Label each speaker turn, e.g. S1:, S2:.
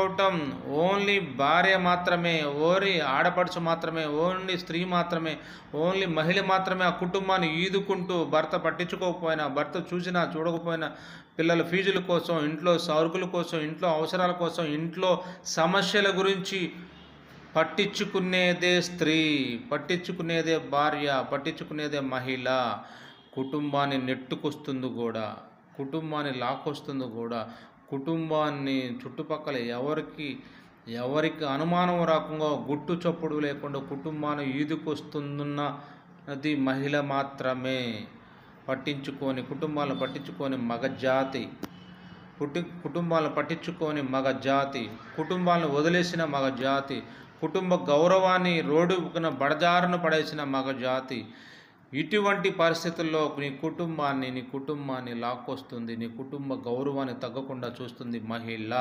S1: అవటం ఓన్లీ భార్య మాత్రమే, ఓన్లీ ఆడపడుచు మాత్రమే, ఓన్లీ స్త్రీ మాత్రమే, ఓన్లీ మహిళ మాత్రమే ఆ కుటుంబాన్ని ఈదుకుంటూ భర్త పట్టించుకోకపోయినా, భర్త చూసినా చూడకపోయినా, పిల్లల ఫీజుల కోసం, ఇంట్లో సరుకుల కోసం, ఇంట్లో అవసరాల కోసం, ఇంట్లో సమస్యల గురించి పట్టించుకునేదే స్త్రీ, పట్టించుకునేదే భార్య, పట్టించుకునేదే మహిళ. కుటుంబాన్ని నెట్టుకొస్తుంది కూడా, కుటుంబాన్ని లాక్కొస్తుంది కూడా, కుటుంబాన్ని చుట్టుపక్కల ఎవరికి అనుమానం రాకుండా, గుట్టు చప్పుడు లేకుండా కుటుంబాన్ని ఈదుకొస్తున్నది మహిళ మాత్రమే. కుటుంబాలను పట్టించుకొని మగజాతి, కుటుంబాలను పట్టించుకొని మగజాతి, కుటుంబాలను వదిలేసిన మగజాతి, కుటుంబ గౌరవాన్ని రోడ్డున బడజారున పడేసిన మగజాతి. ఇటువంటి పరిస్థితుల్లో నీ కుటుంబాన్ని లాక్కొస్తుంది, నీ కుటుంబ గౌరవాన్ని తగ్గకుండా చూస్తుంది మహిళ.